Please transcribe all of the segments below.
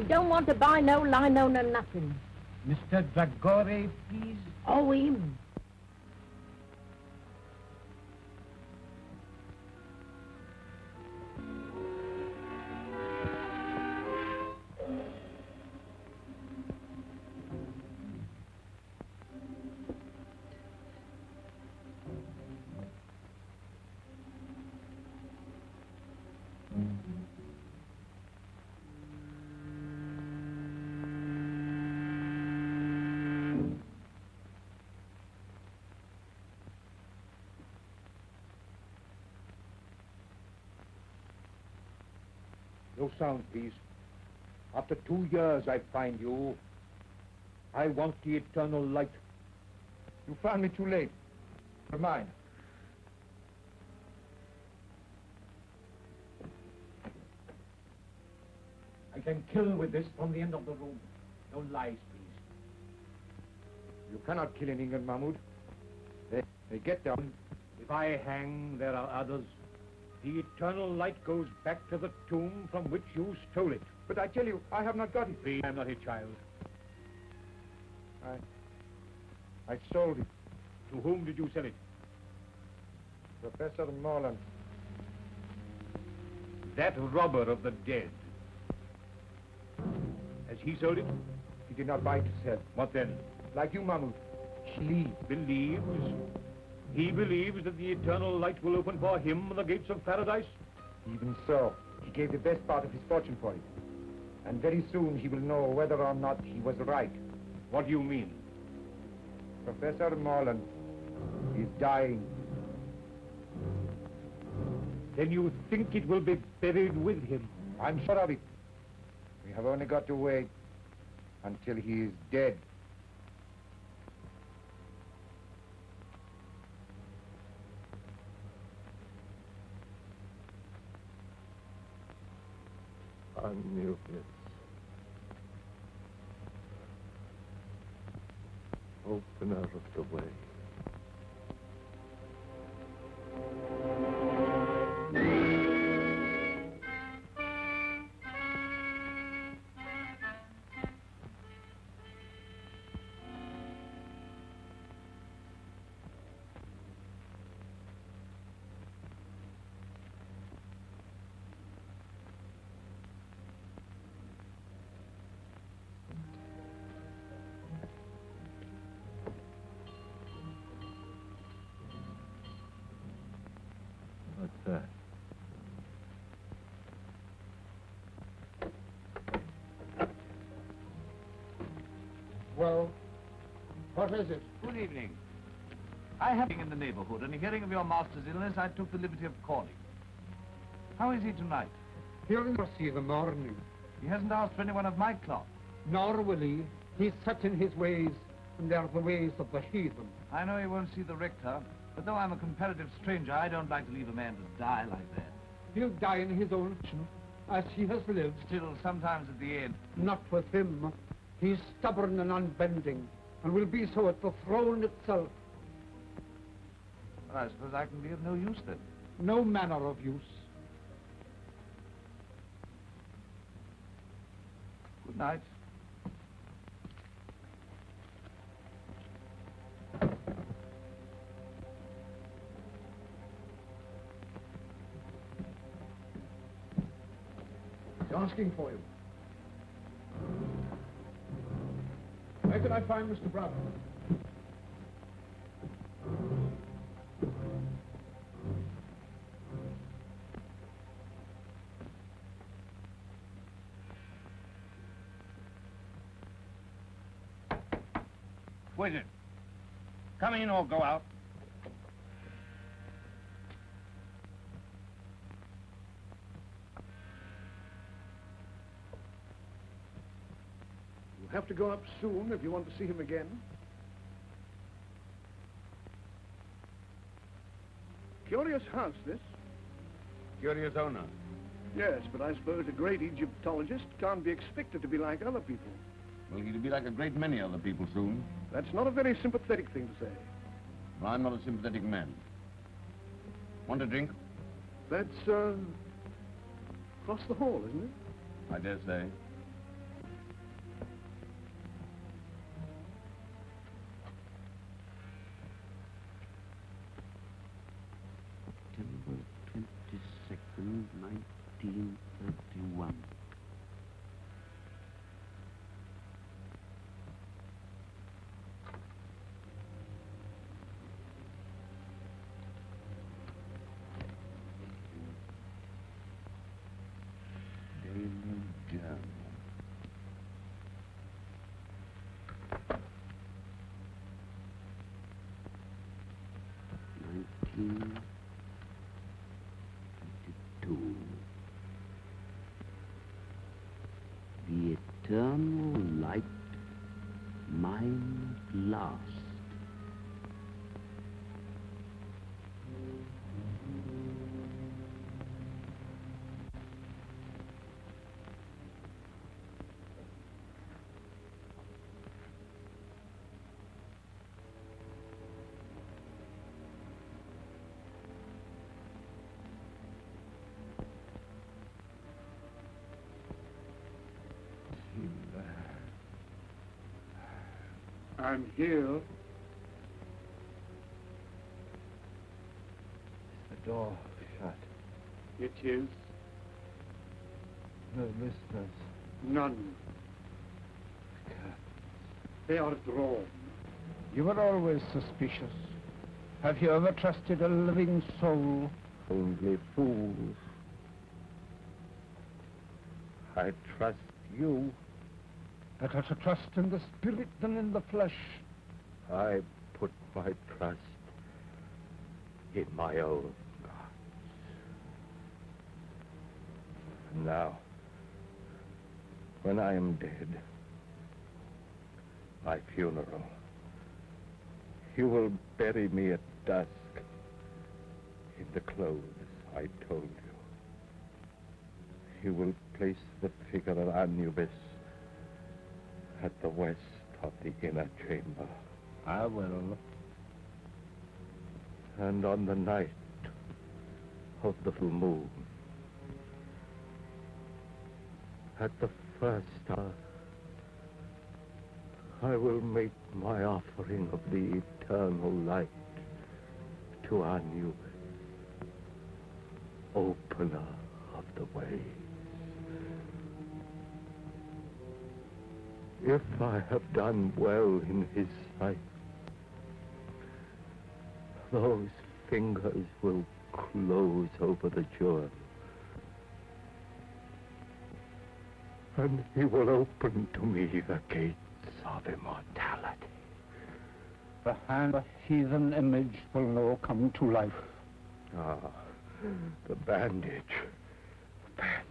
We don't want to buy no lino, no nothing. Mr. Dragore, please. Oh, him. No sound, please. After 2 years I find you. I want the eternal light. You found me too late. You're mine. I can kill with this from the end of the room. No lies, please. You cannot kill in England, Mahmoud. They get down. If I hang, there are others. The eternal light goes back to the tomb from which you stole it. But I tell you, I have not got it. Please, I'm not a child. I sold it. To whom did you sell it? Professor Morland. That robber of the dead. Has he sold it? He did not buy it to sell. What then? Like you, Mahmoud. He believes. He believes that the eternal light will open for him the gates of paradise? Even so, he gave the best part of his fortune for it. And very soon he will know whether or not he was right. What do you mean? Professor Morland is dying. Then you think it will be buried with him? I'm sure of it. We have only got to wait until he is dead. Anubis. Opener of the way. What's that? Well, what is it? Good evening. I have been in the neighborhood, and hearing of your master's illness, I took the liberty of calling. How is he tonight? He'll never see the morning. He hasn't asked for anyone of my cloth. Nor will he. He's set in his ways, and they're the ways of the heathen. I know he won't see the rector, but though I'm a comparative stranger, I don't like to leave a man to die like that. He'll die in his own fashion, as he has lived. Still, sometimes at the end. Not with him. He's stubborn and unbending, and will be so at the throne itself. Well, I suppose I can be of no use then. No manner of use. Good night. He's asking for you. Where can I find Mr. Brown? Who is it? Come in or go out. You'll have to go up soon if you want to see him again. Curious house, this. Curious owner. Yes, but I suppose a great Egyptologist can't be expected to be like other people. Well, he'll be like a great many other people soon. That's not a very sympathetic thing to say. Well, I'm not a sympathetic man. Want a drink? That's, across the hall, isn't it? I dare say. 1931. Daily Journal. 1952. The eternal light, mine at last. I'm here. The door shut. It is No listeners. none. They are drawn. You were always suspicious. Have you ever trusted a living soul? Only fools. I trust you. Better to trust in the spirit than in the flesh. I put my trust in my own gods. And now, when I am dead, my funeral, you will bury me at dusk in the clothes I told you. You will place the figure of Anubis at the west of the inner chamber. I will. And on the night of the full moon, at the first hour, I will make my offering of the eternal light to Anubis, opener of the ways. If I have done well in his sight, those fingers will close over the jewel, and he will open to me the gates of immortality. The hand of a heathen image will now come to life. Ah, the bandage. Bandage.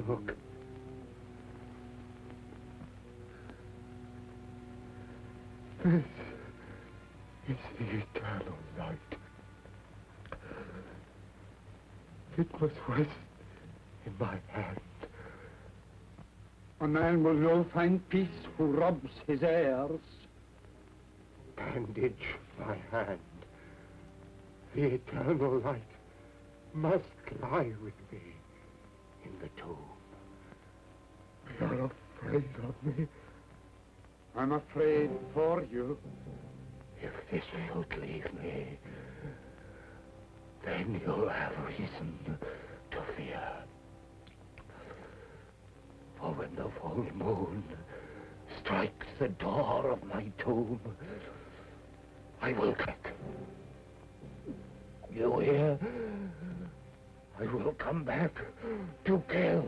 Look. This is the eternal light. It was rest in my hand. A man will now find peace who robs his heirs. Bandage my hand. The eternal light must lie with me in the tomb. You're afraid of me? I'm afraid for you. If this should leave me, then you'll have reason to fear. For when the full moon strikes the door of my tomb, I will kick. You hear? I will come back to kill.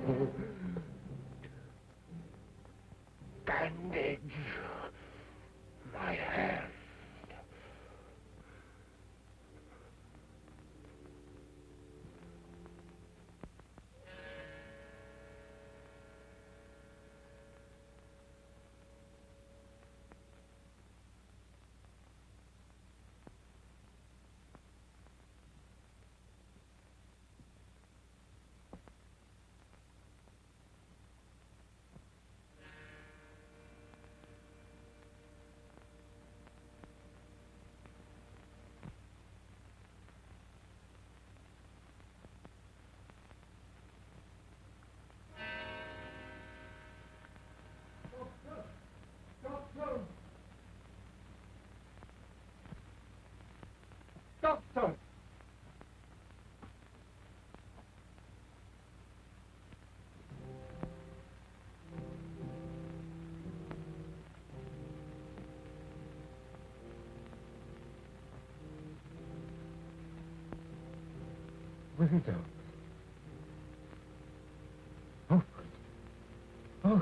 Bandage my hand. Doctor! Widow. Oh. Oh.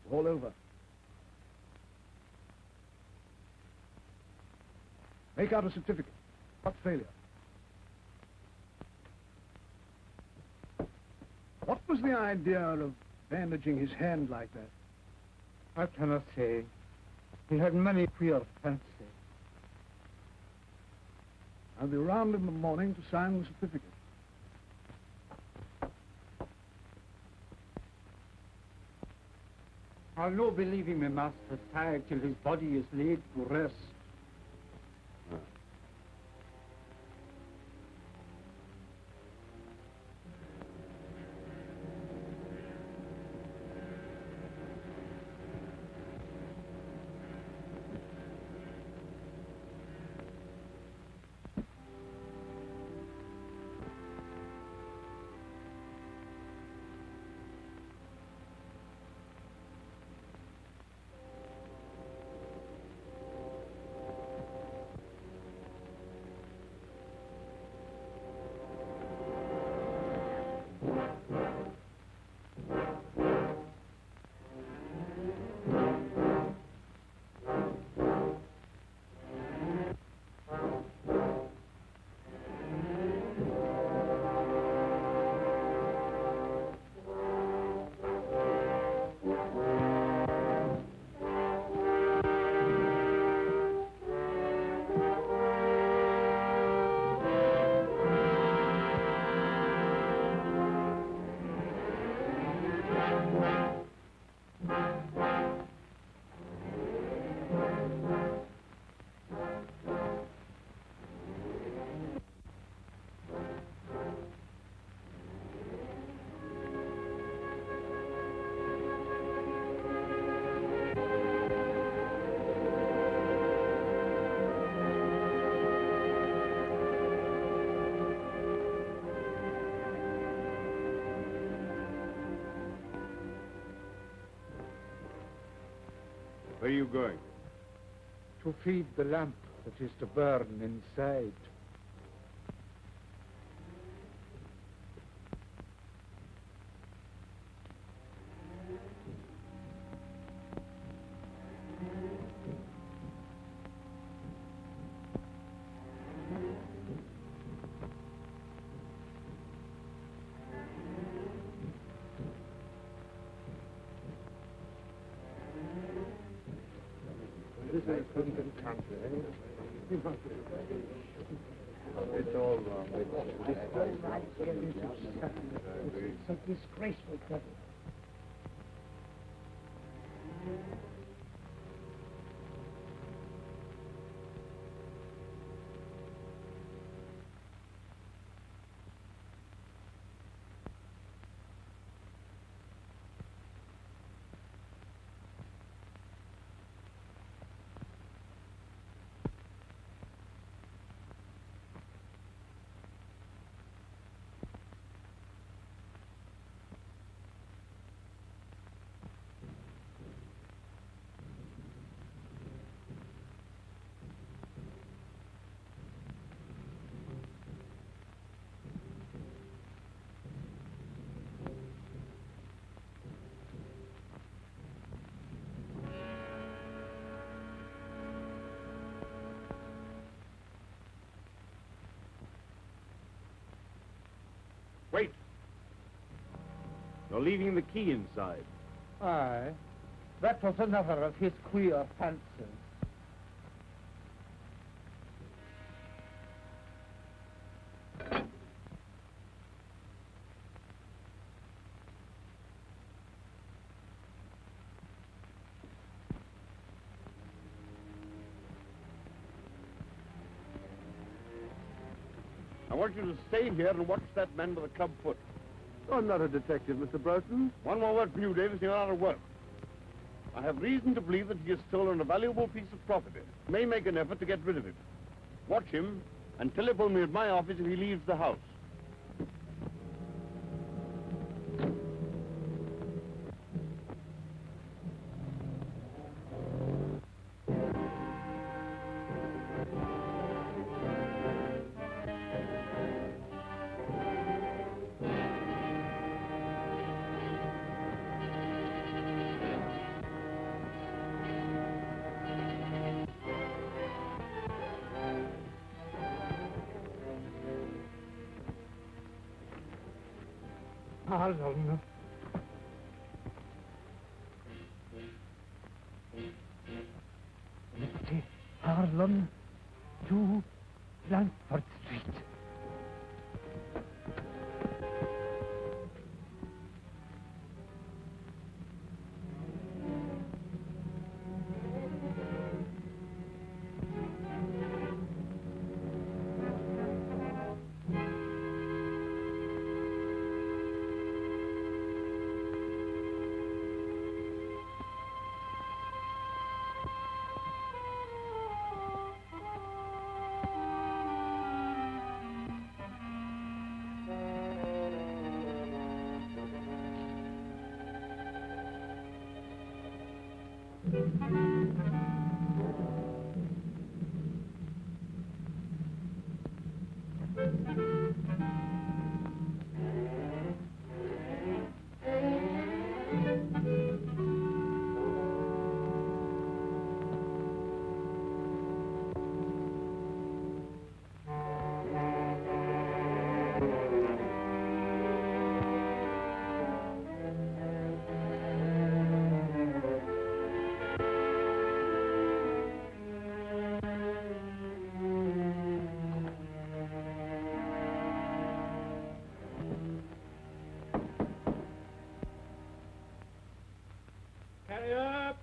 All over. Make out a certificate. What failure? What was the idea of bandaging his hand like that? I cannot say. He had many queer fancies. I'll be round in the morning to sign the certificate. I'll no believe him, Master Tag, till his body is laid to rest. Where are you going? To feed the lamp that is to burn inside. It's all wrong. It's a disgraceful devil. Wait! You're leaving the key inside. Aye. That was another of his queer fancies. I want you to stay here and watch that man with a club foot. I'm not a detective, Mr. Burton. One more word from you, Davis, you're out of work. I have reason to believe that he has stolen a valuable piece of property. May make an effort to get rid of it. Watch him and telephone me at my office if he leaves the house. Harlan. Mr. Harlan to Blandford Street. Carry up!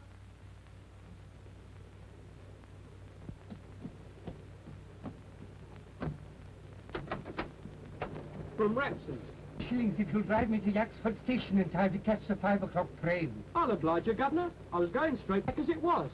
From Rapson's. Shillings if you'll drive me to Yaxford Station in time to catch the 5 o'clock train. I'll oblige you, Governor. I was going straight back as it was.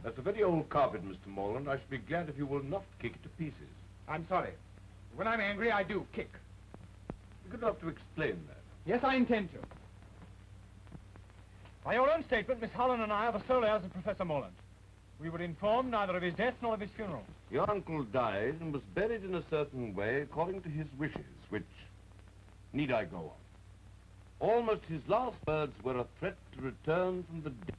That's a very old carpet, Mr. Morland. I should be glad if you will not kick it to pieces. I'm sorry. When I'm angry, I do kick. You're good enough to explain that. Yes, I intend to. By your own statement, Miss Holland and I are the sole heirs of Professor Morland. We were informed neither of his death nor of his funeral. Your uncle died and was buried in a certain way according to his wishes, which need I go on. Almost his last words were a threat to return from the dead.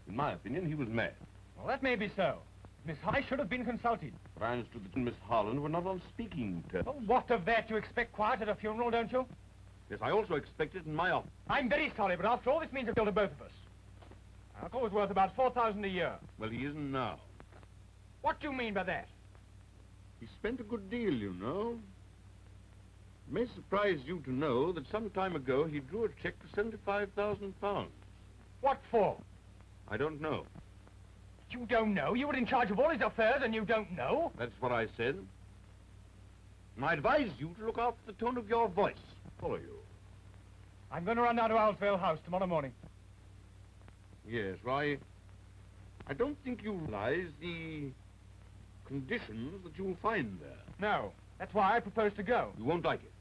In my opinion, he was mad. Well, that may be so. Miss Holland should have been consulted. But I understood that Miss Holland were not on speaking terms. Well, what of that? You expect quiet at a funeral, don't you? Yes, I also expect it in my office. I'm very sorry, but after all, this means a bill to both of us. Our uncle was worth about $4,000 a year. Well, he isn't now. What do you mean by that? He spent a good deal, you know. It may surprise you to know that some time ago he drew a check for £75,000. What for? I don't know. You don't know? You were in charge of all his affairs and you don't know? That's what I said. And I advise you to look after the tone of your voice. Follow you. I'm going to run down to Owlsvale House tomorrow morning. Yes, why, I don't think you realize the conditions that you'll find there. No. That's why I propose to go. You won't like it.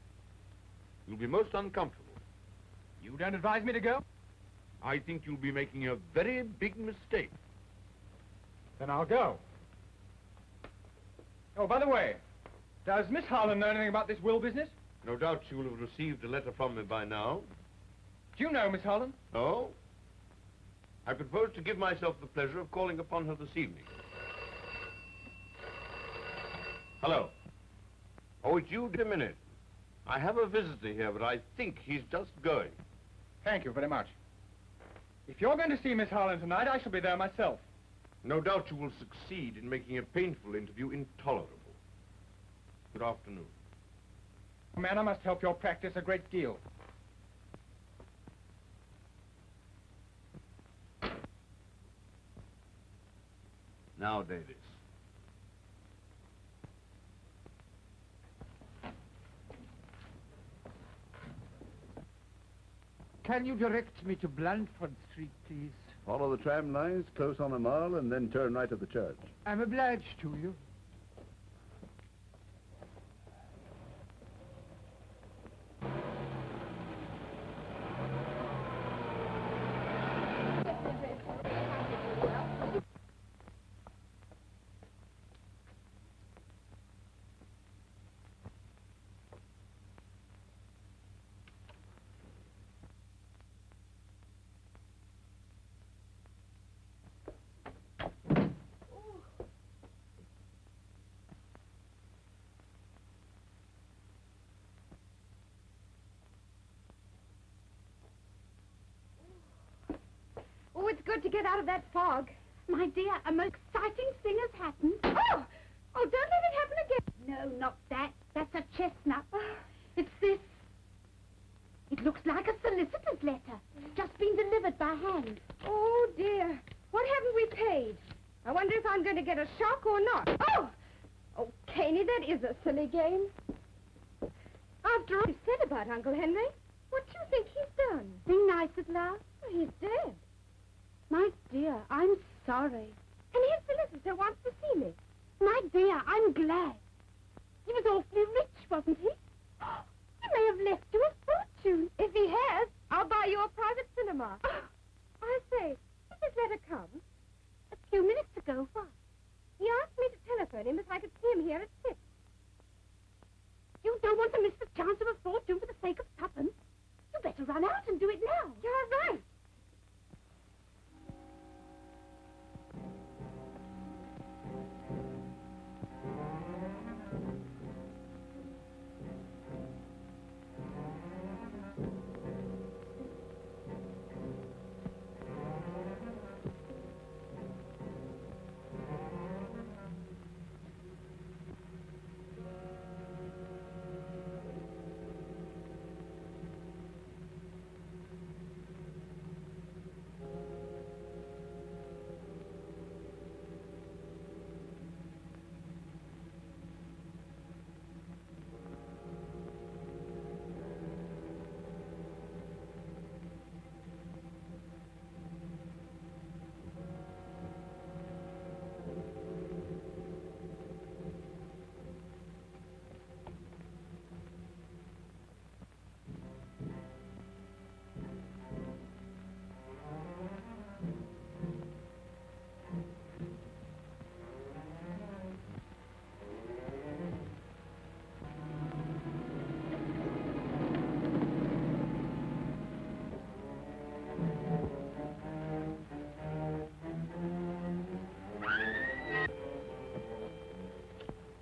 You'll be most uncomfortable. You don't advise me to go? I think you'll be making a very big mistake. Then I'll go. Oh, by the way, does Miss Harlan know anything about this will business? No doubt she will have received a letter from me by now. Do you know Miss Harlan? No? I propose to give myself the pleasure of calling upon her this evening. Hello. Oh, it's you, a minute. I have a visitor here, but I think he's just going. Thank you very much. If you're going to see Miss Harlan tonight, I shall be there myself. No doubt you will succeed in making a painful interview intolerable. Good afternoon. Man, I must help your practice a great deal. Now, Davis. Can you direct me to Blandford Street, please? Follow the tram lines, close on the Mall, and then turn right at the church. I'm obliged to you. Oh, it's good to get out of that fog. My dear, a most exciting thing has happened. Oh! Oh, don't let it happen again. No, not that. That's a chestnut. It's this. It looks like a solicitor's letter. Just been delivered by hand. Oh, dear. What haven't we paid? I wonder if I'm going to get a shock or not. Oh! Oh, Caney, that is a silly game. After all you said about Uncle Henry, what do you think he's done? Be nice at last. He's dead. My dear, I'm sorry. And his solicitor wants to see me. My dear, I'm glad. He was awfully rich, wasn't he? He may have left you a fortune. If he has, I'll buy you a private cinema. I say, did this letter come? A few minutes ago, what? He asked me to telephone him if I could see him here at 6. You don't want to miss the chance of a fortune for the sake of tuppence. You better run out and do it now. You're right.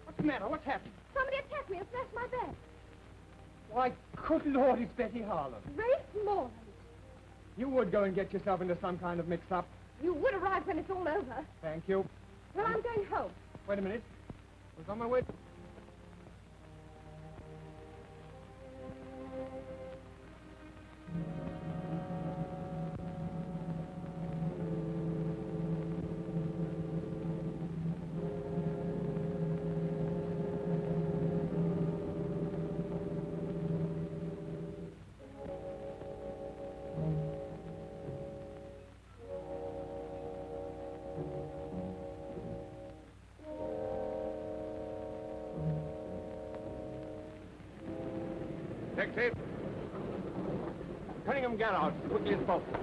What's the matter? What's happened? Somebody attacked me and smashed my bag. Why, good Lord, it's Betty Harlan. Race Morland. You would go and get yourself into some kind of mix-up. You would arrive when it's all over. Thank you. Well, I'm going home. Wait a minute. I was on my way. Detective! Cunningham Garage, quickly as possible.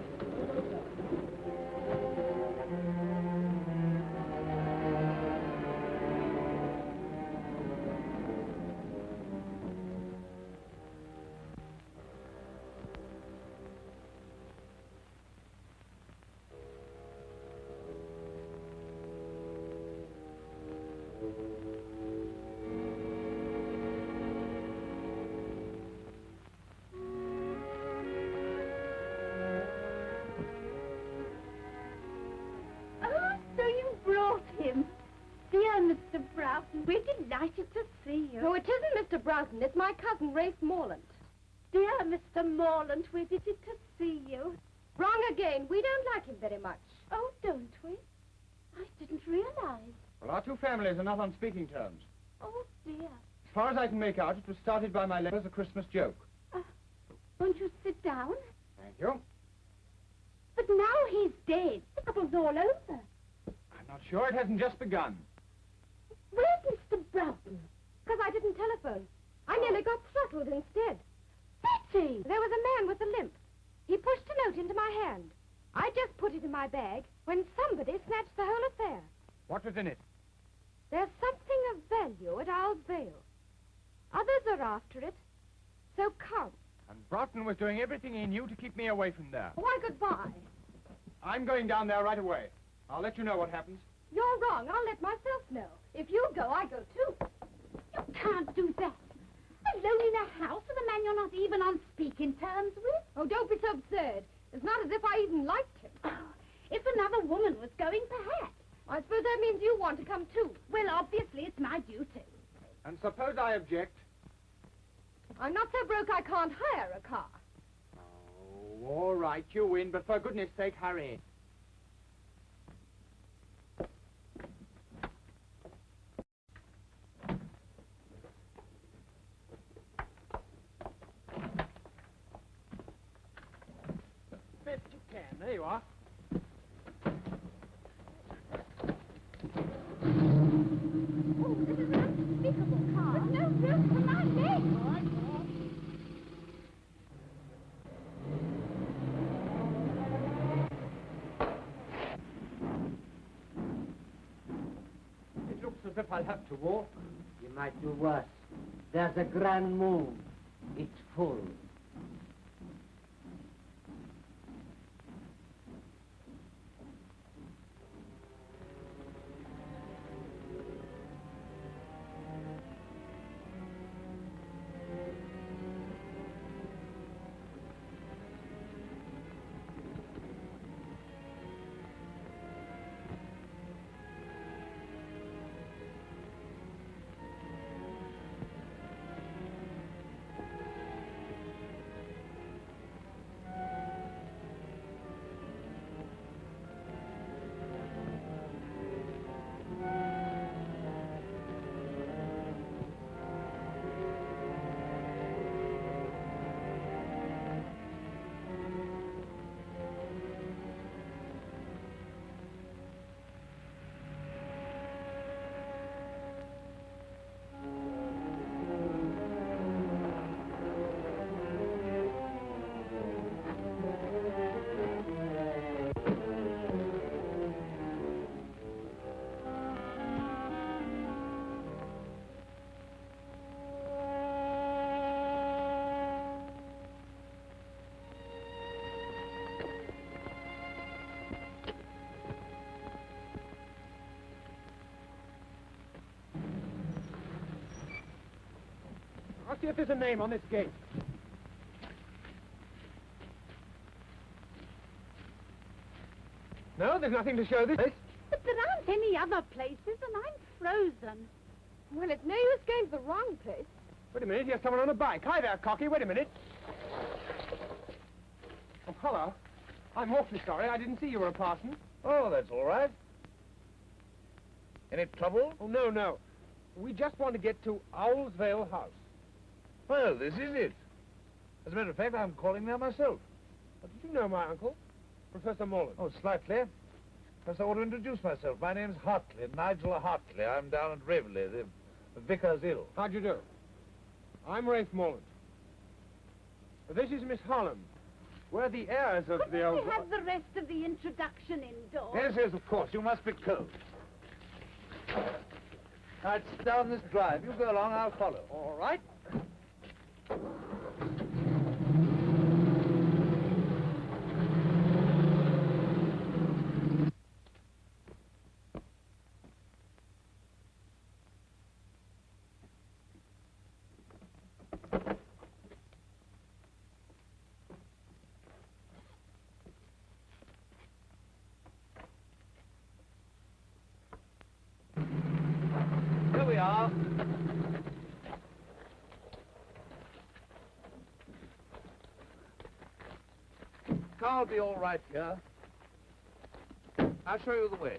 delighted to see you. No, it isn't Mr. Broughton. It's my cousin, Rafe Morland. Dear Mr. Morland, we're delighted to see you. Wrong again. We don't like him very much. Oh, don't we? I didn't realize. Well, our two families are not on speaking terms. Oh, dear. As far as I can make out, it was started by my letter as a Christmas joke. Won't you sit down? Thank you. But now he's dead. The trouble's all over. I'm not sure it hasn't just begun. Where's Mr. Broughton? Because I didn't telephone. I nearly got throttled instead. Betty! There was a man with a limp. He pushed a note into my hand. I just put it in my bag when somebody snatched the whole affair. What was in it? There's something of value at Owl's Vale. Others are after it. So come. And Broughton was doing everything he knew to keep me away from there. Why, goodbye. I'm going down there right away. I'll let you know what happens. You're wrong. I'll let myself know. If you go, I go too. You can't do that. Alone in a house with a man you're not even on speaking terms with. Oh, don't be so absurd. It's not as if I even liked him. Oh, if another woman was going, perhaps. I suppose that means you want to come too. Well, obviously, it's my duty. And suppose I object? I'm not so broke I can't hire a car. Oh, all right, you win, but for goodness sake, hurry. Best you can. There you are. Oh, this is an unspeakable car. With no room for my legs. It looks as if I'll have to walk. You might do worse. There's a grand moon. It's full. I'll see if there's a name on this gate. No, there's nothing to show this place. But there aren't any other places, and I'm frozen. Well, it's no use going to the wrong place. Wait a minute, here's someone on a bike. Hi there, Cocky, wait a minute. Oh, hello. I'm awfully sorry, I didn't see you were a parson. Oh, that's all right. Any trouble? Oh, no. We just want to get to Owl's Vale House. Well, this is it. As a matter of fact, I'm calling there myself. Did you know my uncle, Professor Morland? Oh, slightly. Perhaps I ought to introduce myself. My name's Hartley, Nigel Hartley. I'm down at Raveley. The vicar's ill. How'd you do? I'm Rafe Morland. This is Miss Harlem. We're the heirs of Couldn't the old... we have the rest of the introduction indoors? Yes, of course. You must be cold. Now, it's down this drive. You go along, I'll follow. All right. Here we are. now. Car'll be all right here. I'll show you the way.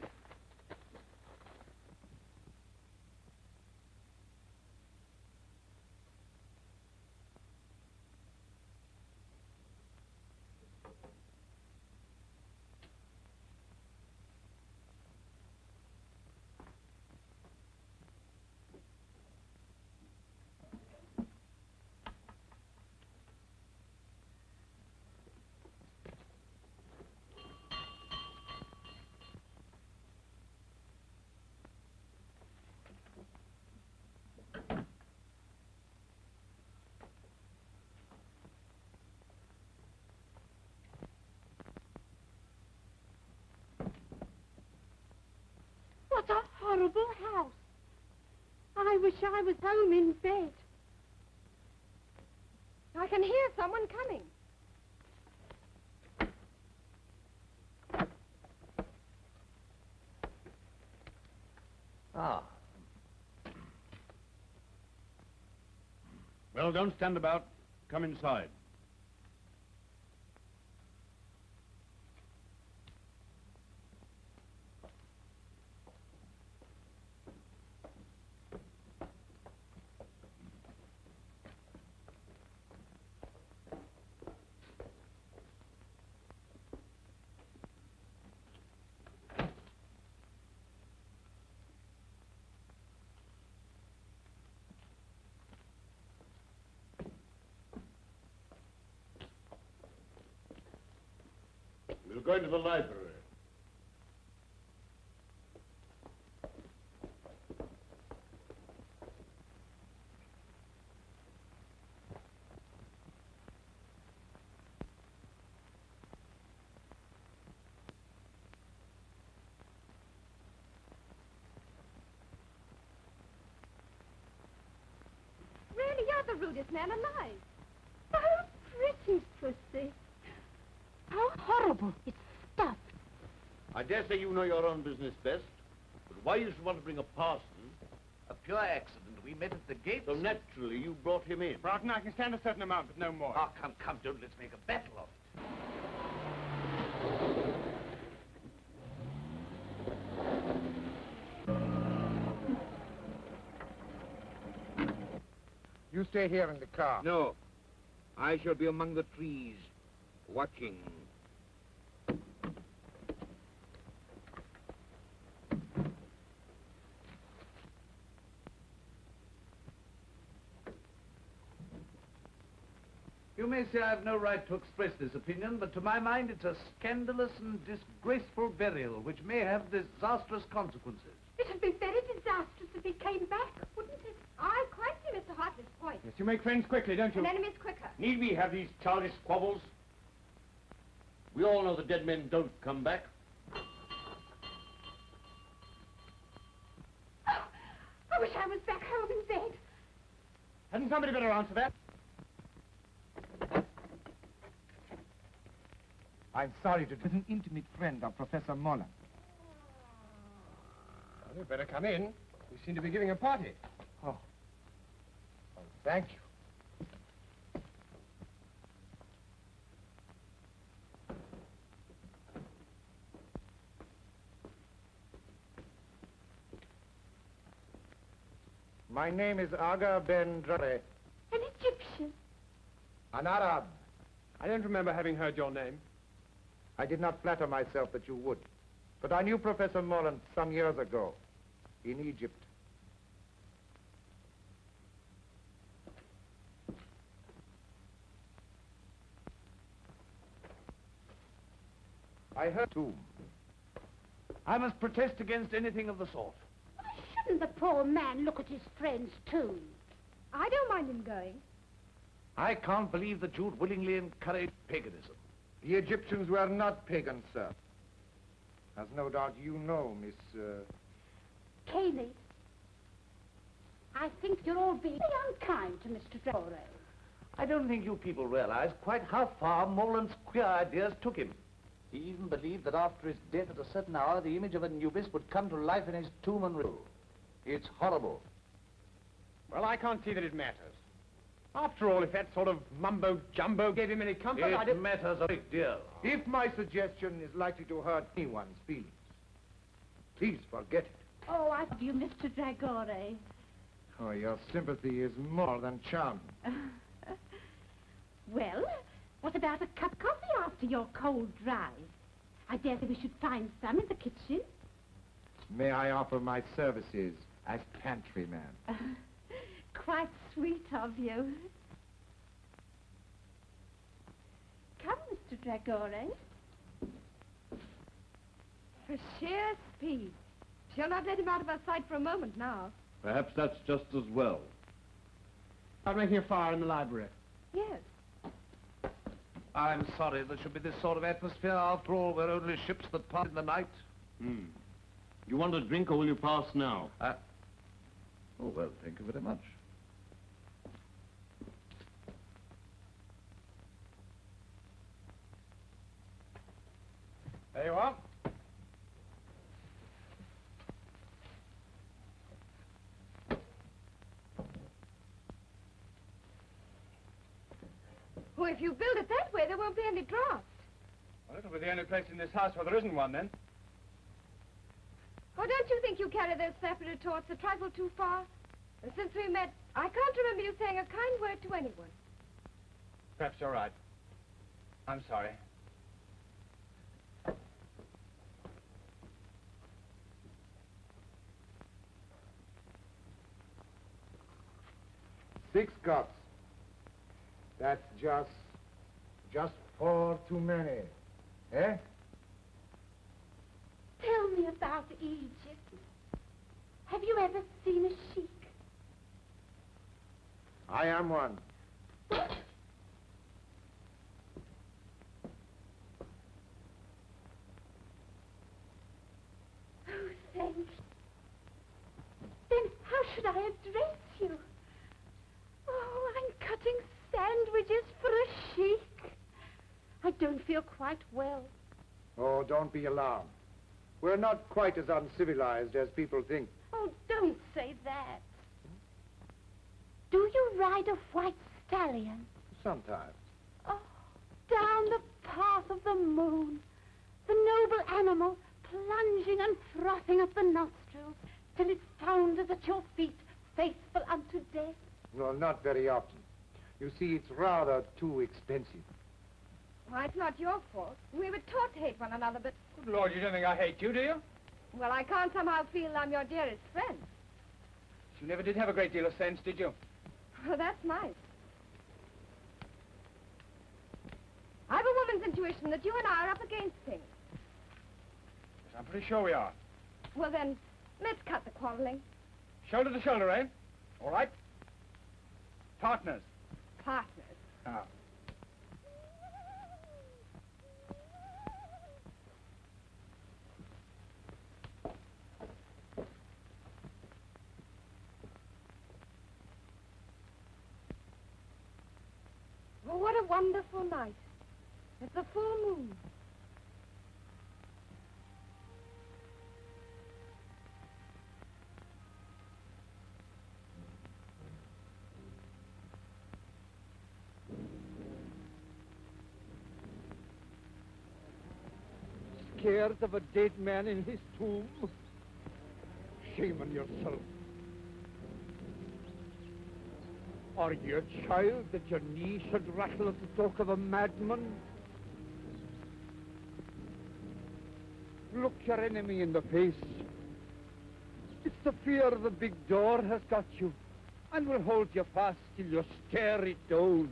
What a horrible house. I wish I was home in bed. I can hear someone coming. Ah. Well, don't stand about. Come inside. We'll go into the library. Really, you're the rudest man alive. Oh, pretty pussy. How horrible. It's stuffed. I dare say you know your own business best, but why you should want to bring a parson, A pure accident. We met at the gate. so naturally you brought him in. Broughton, I can stand a certain amount, but no more. Oh, come, don't let's make a battle of it. You stay here in the car. No. I shall be among the trees, watching. You may say I have no right to express this opinion, but to my mind it's a scandalous and disgraceful burial which may have disastrous consequences. It would be very disastrous if he came back, wouldn't it? I quite see Mr. Hartley's point. Yes, you make friends quickly, don't you? And enemies quicker. Need we have these childish squabbles? We all know the dead men don't come back. Oh, I wish I was back home in bed. Hadn't somebody better answer that? I'm sorry to... As an intimate friend of Professor Mullen. Well, you'd better come in. We seem to be giving a party. Oh, thank you. My name is Aga Ben Dre, An Egyptian. an Arab. I don't remember having heard your name. I did not flatter myself that you would. But I knew Professor Mullen some years ago in Egypt. I heard too. I must protest against anything of the sort. Why shouldn't the poor man look at his friends too? I don't mind him going. I can't believe that you'd willingly encourage paganism. The Egyptians were not pagans, sir. As no doubt you know, Miss... Cayley, I think you're all being unkind to Mr. Dore. I don't think you people realize quite how far Moreland's queer ideas took him. He even believed that after his death at a certain hour, the image of Anubis would come to life in his tomb and riddle. It's horrible. Well, I can't see that it matters. After all, if that sort of mumbo-jumbo gave him any comfort, It matters a great deal. If my suggestion is likely to hurt anyone's feelings, please forget it. Oh, I love you, Mr. Dragore. Oh, your sympathy is more than charming. Well, what about a cup of coffee after your cold drive? I dare say we should find some in the kitchen. May I offer my services as pantryman? Quite sweet of you. Come, Mr. Dragore. For sheer speed. She'll not let him out of her sight for a moment now. Perhaps that's just as well. I'm making a fire in the library. Yes. I'm sorry there should be this sort of atmosphere. After all, we're only ships that pass in the night. You want a drink or will you pass now? Oh, well, thank you very much. There you are. Well, if you build it that way, there won't be any draft. Well, it'll be the only place in this house where there isn't one, then. Oh, don't you think you carry those snappy retorts a trifle too far? And since we met, I can't remember you saying a kind word to anyone. Perhaps you're right. I'm sorry. Six cups. That's just 4 too many. Eh? Tell me about Egypt. Have you ever seen a sheik? I am one. Oh, thank you. Then how should I address you? Oh, I'm cutting sandwiches for a sheik. I don't feel quite well. Oh, don't be alarmed. We're not quite as uncivilized as people think. Oh, don't say that. Do you ride a white stallion? Sometimes. Oh, down the path of the moon. The noble animal plunging and frothing up the nostrils till it founders at your feet, faithful unto death. Well, not very often. You see, it's rather too expensive. Why, it's not your fault. We were taught to hate one another, but... Good Lord, you don't think I hate you, do you? Well, I can't somehow feel I'm your dearest friend. You never did have a great deal of sense, did you? Well, that's nice. I've a woman's intuition that you and I are up against things. Yes, I'm pretty sure we are. Well, then, let's cut the quarreling. Shoulder to shoulder, eh? All right. Partners. Partners. Now. Oh, what a wonderful night. It's a full moon. Scared of a dead man in his tomb? Shame on yourself. Are you a child that your knee should rattle at the talk of a madman? Look your enemy in the face. It's the fear of the big door has got you, and will hold you fast till you stare it down.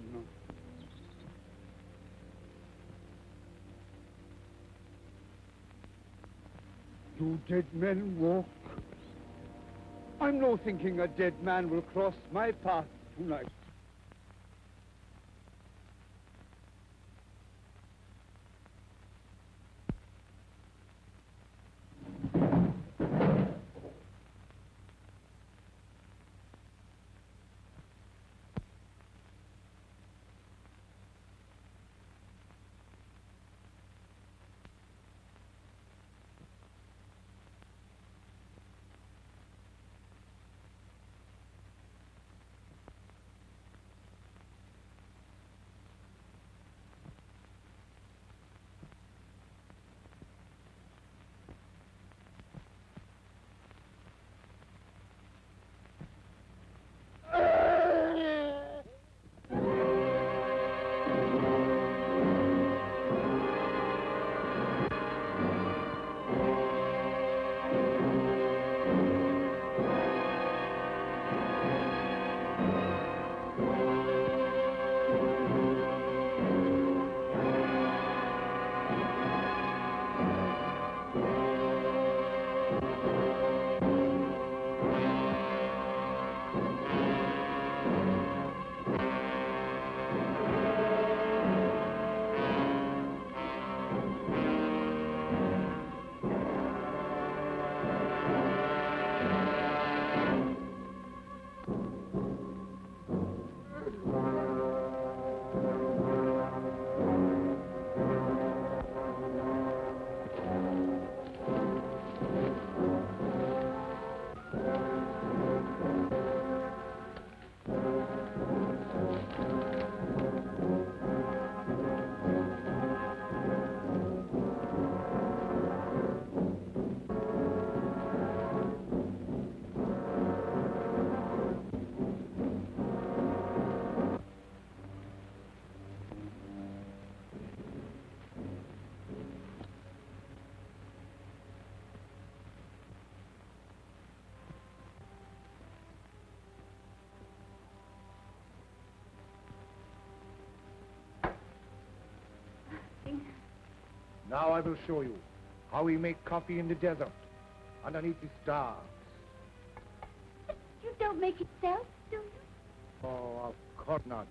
Do dead men walk? I'm no thinking a dead man will cross my path tonight. Now I will show you how we make coffee in the desert, underneath the stars. You don't make it yourself, do you? Oh, of course not.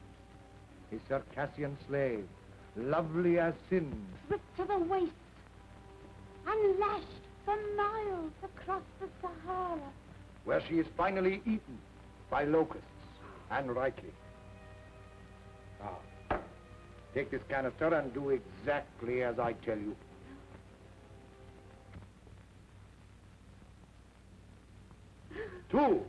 A Circassian slave, lovely as sin. Stripped to the waist and lashed for miles across the Sahara. Where she is finally eaten by locusts, and rightly. Now, take this canister and do exactly as I tell you. Two.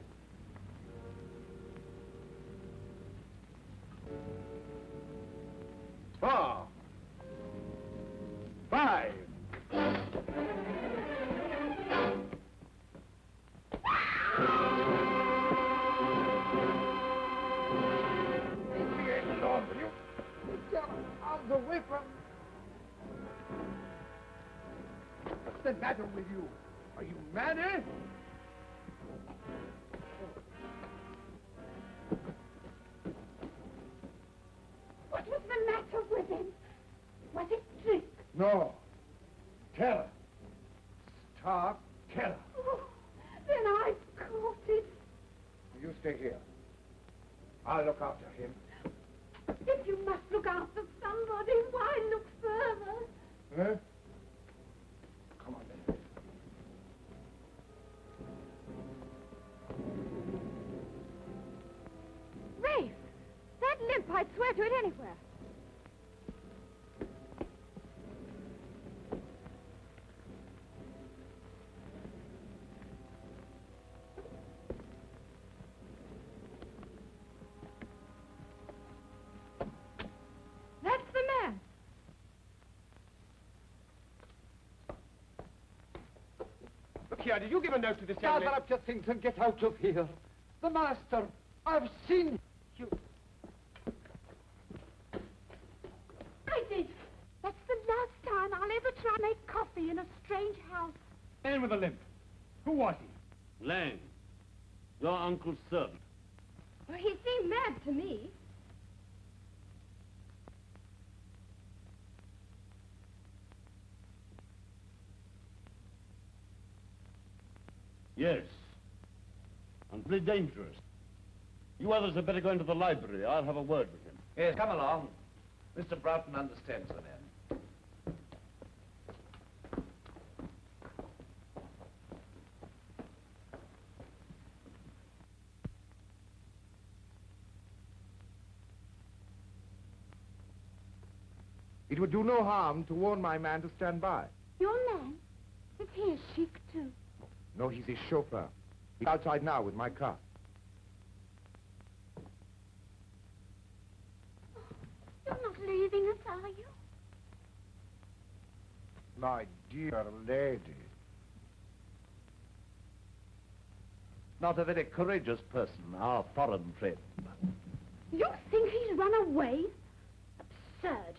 Four. Five. Out the way from... What's the matter with you? Are you mad, eh? What was the matter with him? Was it drink? No. Terror. Stark terror. Oh, then I've caught it. You stay here. I'll look after him. If you must look after somebody, why look further? Huh? Come on, then. Rafe! That limp, I'd swear to it anywhere. That's the man. Look here, did you give a note to this young Gather lady? up your things and get out of here. The master, I've seen you. I did. That's the last time I'll ever try to make coffee in a strange house. Man with a limp. Who was he? Lang, your uncle's servant. Well, he seemed mad to me. Yes. And pretty dangerous. You others had better go into the library. I'll have a word with him. Yes, come along. Mr. Broughton understands the man. It would do no harm to warn my man to stand by. Your man? Is he a sheik, too? No, he's his chauffeur. He's outside now with my car. You're not leaving us, are you? My dear lady. Not a very courageous person, our foreign friend. You think he's run away? Absurd.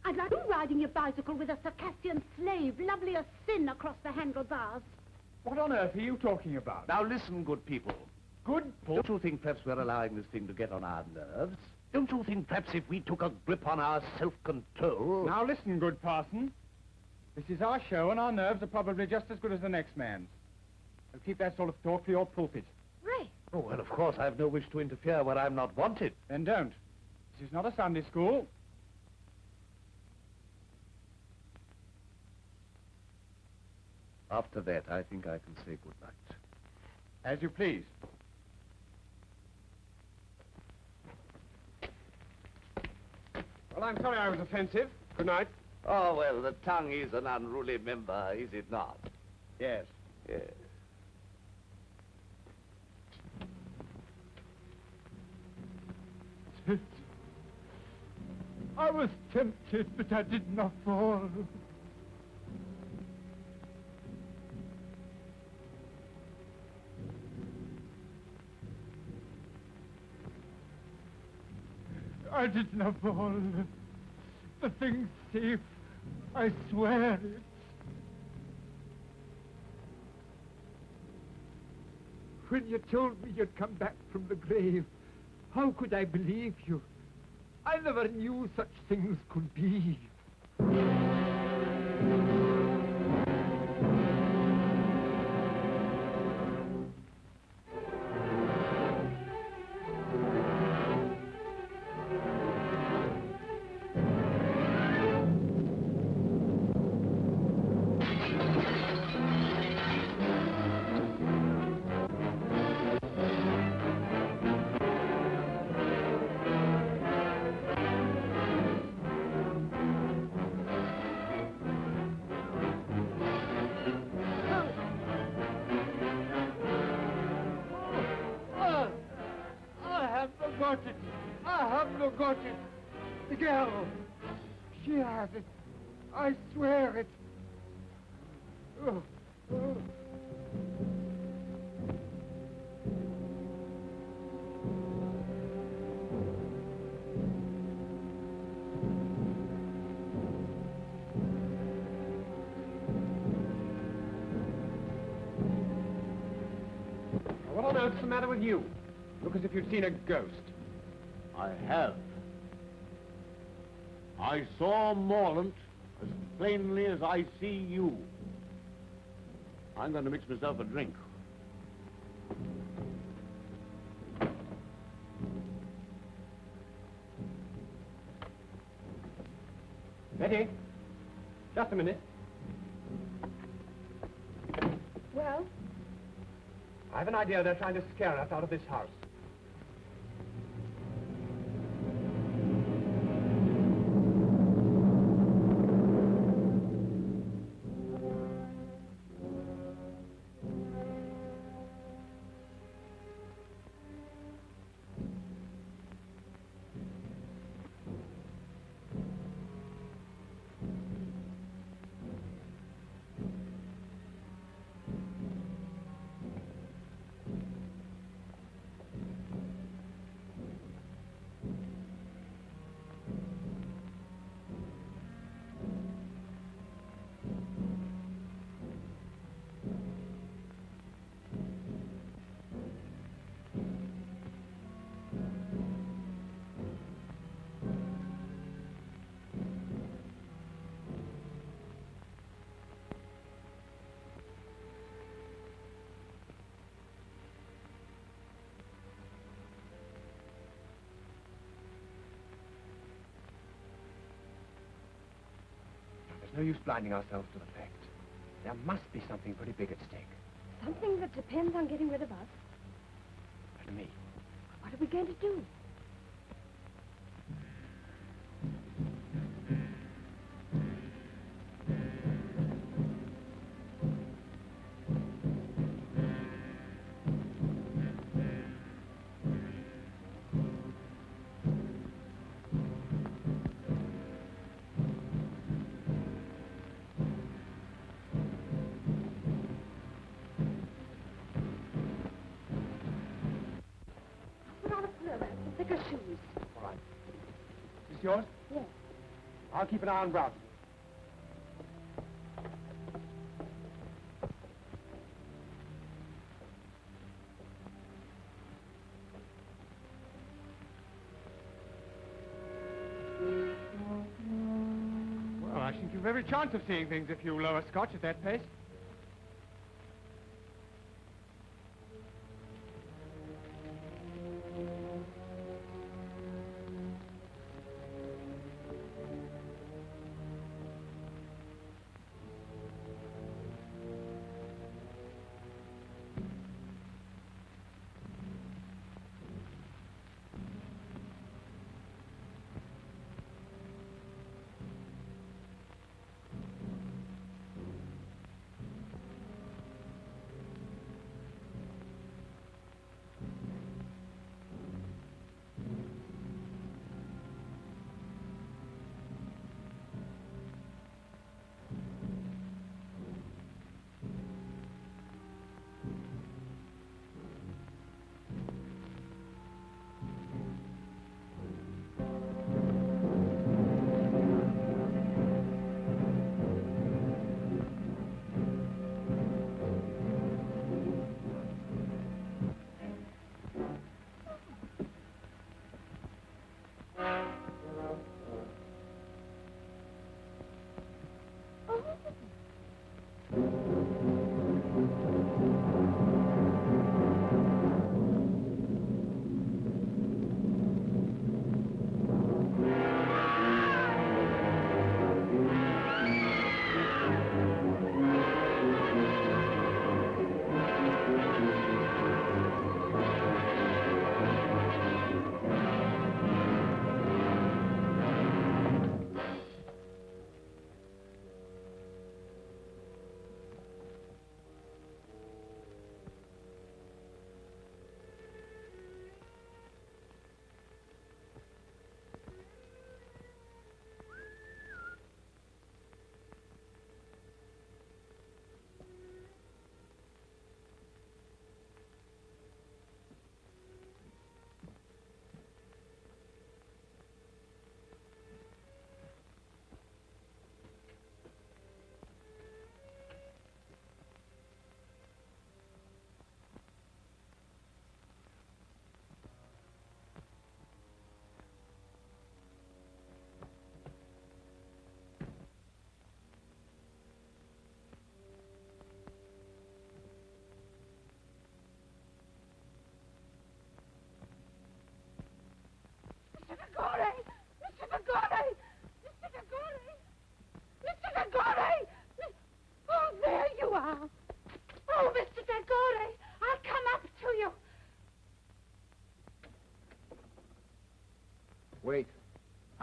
I'd like you riding your bicycle with a Circassian slave, lovely as sin, across the handlebars. What on earth are you talking about? Now listen, good people. Good Don't you think perhaps we're allowing this thing to get on our nerves? Don't you think perhaps if we took a grip on our self-control... Now listen, good parson. This is our show, and our nerves are probably just as good as the next man's. So keep that sort of talk for your pulpit. Rafe! Oh, well, of course, I've no wish to interfere where I'm not wanted. Then don't. This is not a Sunday school. After that, I think I can say good night. As you please. Well, I'm sorry I was offensive. Good night. Oh, well, the tongue is an unruly member, is it not? Yes. Yes. I was tempted, but I did not fall. I did not fall. The thing's safe. I swear it. When you told me you'd come back from the grave, how could I believe you? I never knew such things could be. got it. I have not got it. The girl. She has it. I swear it. Oh, oh. What on earth's the matter with you? Look as if you'd seen a ghost. I have. I saw Morland as plainly as I see you. I'm going to mix myself a drink. Betty, just a minute. Well, I have an idea they're trying to scare us out of this house. There's no use blinding ourselves to the fact. There must be something pretty big at stake. something that depends on getting rid of us. And me. What are we going to do? Put on a pair of thicker shoes. All right. Is this yours? Yes. I'll keep an eye on Brown. Well, I think you've every chance of seeing things if you lower Scotch at that pace.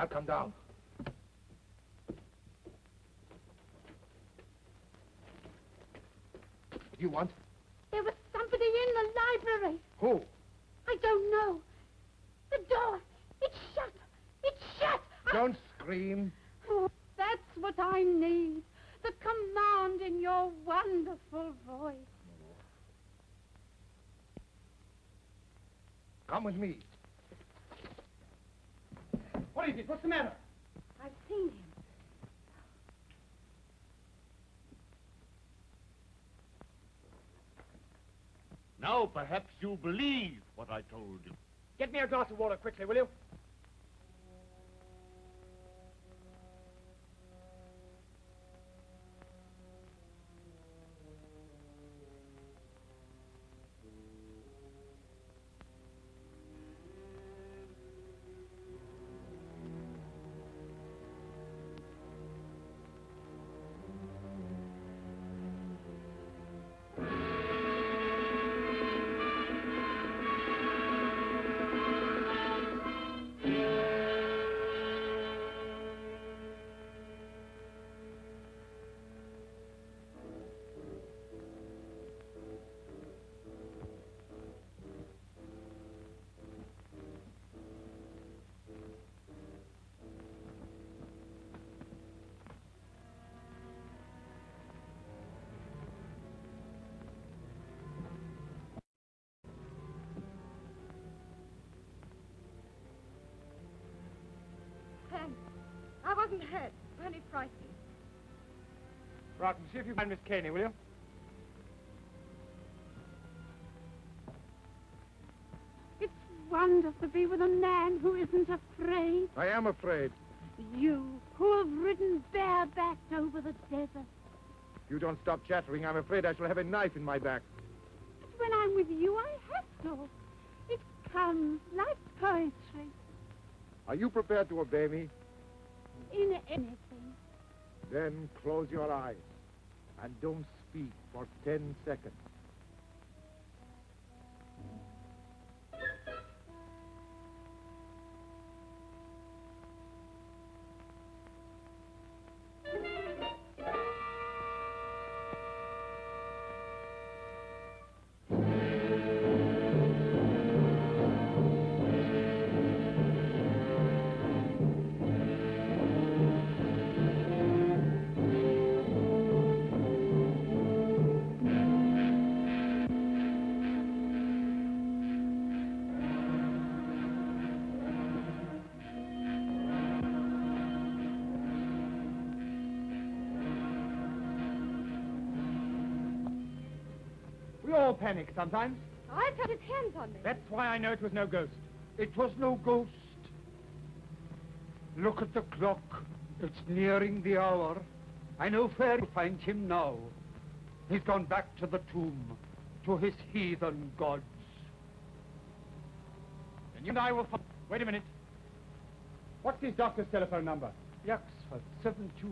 I'll come down. What do you want? There was somebody in the library. Who? I don't know. The door. It's shut. It's shut. Don't scream. Oh, that's what I need. The command in your wonderful voice. Come with me. What is it? What's the matter? I've seen him. Now perhaps you'll believe what I told you. Get me a glass of water quickly, will you? Thanks. I wasn't hurt. Only frightened. Broughton, see if you find Miss Caney, will you? It's wonderful to be with a man who isn't afraid. I am afraid. You, who have ridden barebacked over the desert. If you don't stop chattering, I'm afraid I shall have a knife in my back. But when I'm with you, I have to. It comes like poetry. Are you prepared to obey me? In anything. Then close your eyes and don't speak for 10 seconds. We all panic sometimes. I put his hands on me. That's why I know it was no ghost. It was no ghost. Look at the clock. It's nearing the hour. I know where to find him now. He's gone back to the tomb, to his heathen gods. Then you and I will... Wait a minute. What's his doctor's telephone number? Yaxford 72.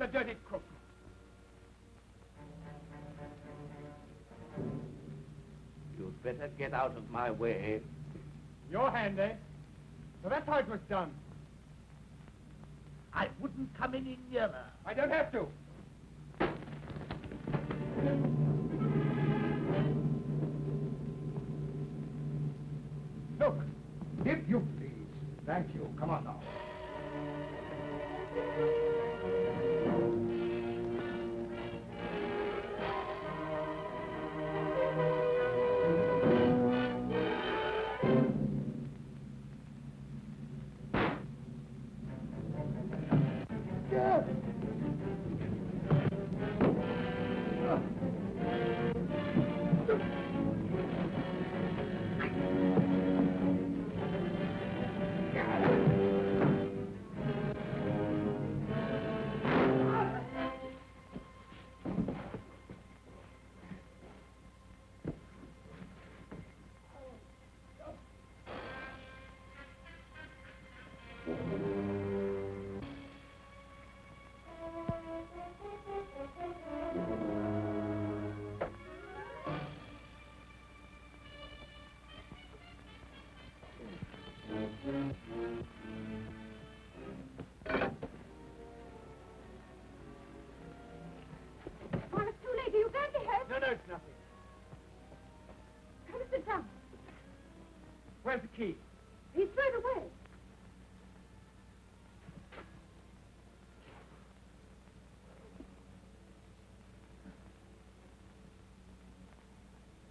the dirty crook. You'd better get out of my way. Your hand, eh? So that's how it was done. I wouldn't come any nearer. I don't have to. Look, if you please. Thank you. Come on now. Well, it's too late. Are you going to help? No, it's nothing. Come and sit down. Where's the key? He's thrown away.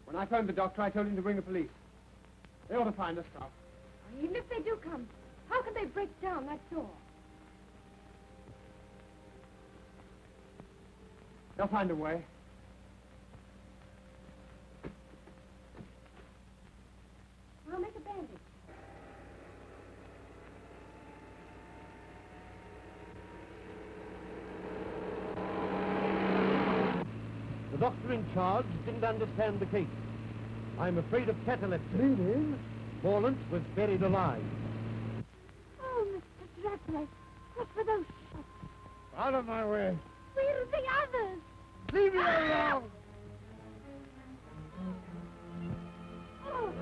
When I phoned the doctor, I told him to bring the police. They ought to find us now. Even if they do come, how can they break down that door? They'll find a way. I'll make a bandage. The doctor in charge didn't understand the case. I'm afraid of catalepsy. Bleeding? Morland was buried alive. Oh, Mr. Dracula, what were those shots? Out of my way. Where are the others? Leave me alone. Oh.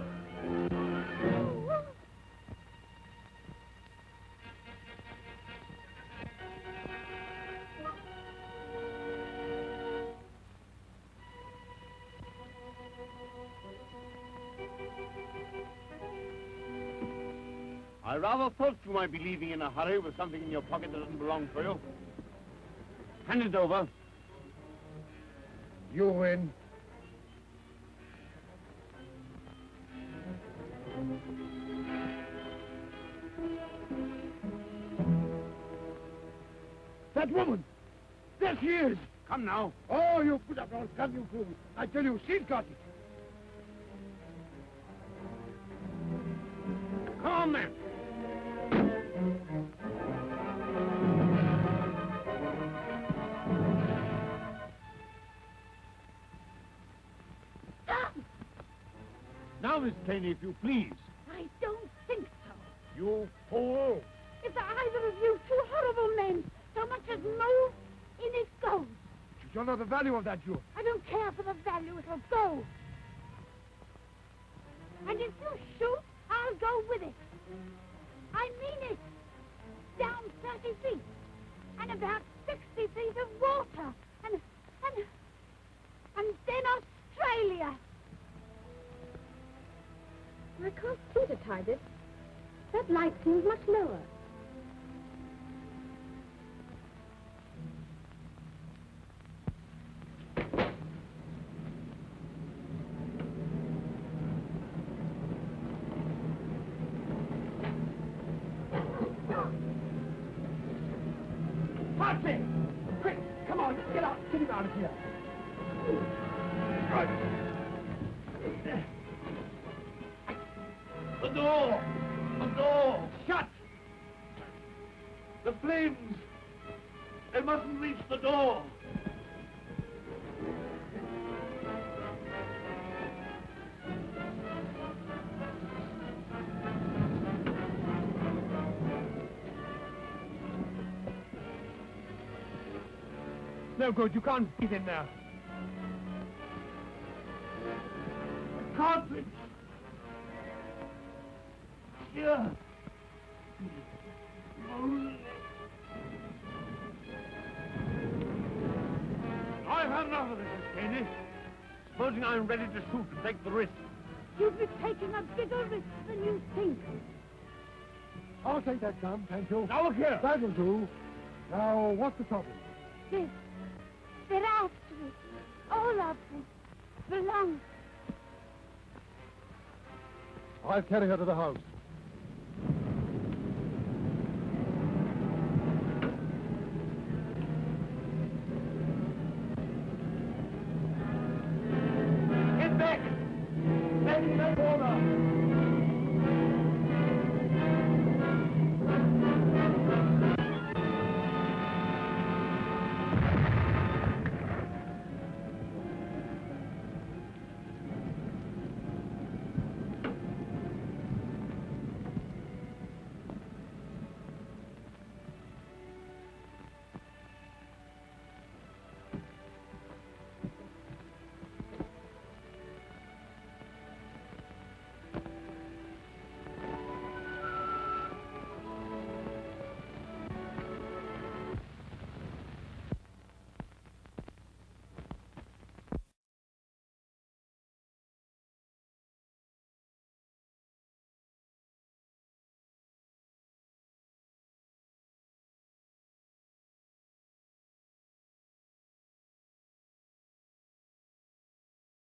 I rather thought you might be leaving in a hurry with something in your pocket that doesn't belong to you. Hand it over. You win. That woman. There she is. Come now. Oh, you put up your gun, you fool. I tell you, she's got it. Come on, man. Now, Miss Taney, if you please. I don't think so. You fool. If either of you two horrible men so much as move, in it goes. You don't know the value of that jewel. I don't care for the value, it'll go. And if you shoot, I'll go with it. I mean it. Down 30 feet. And about 60 feet of water. And then Australia. I can't see to tide it. That light seems much lower. Foxy! Quick, come on, get out. Get him out of here. Right. The door! The door! Shut! The flames! They mustn't reach the door! no good. You can't breathe in there. Cartridge! Here! I've had enough of this, Miss Caney. Supposing I'm ready to shoot and take the risk. You'd be taking a bigger risk than you think. I'll take that gun, thank you. Now look here. That'll do. Now, what's the trouble? This. They're after it. All of them. Belongs. I'll carry her to the house.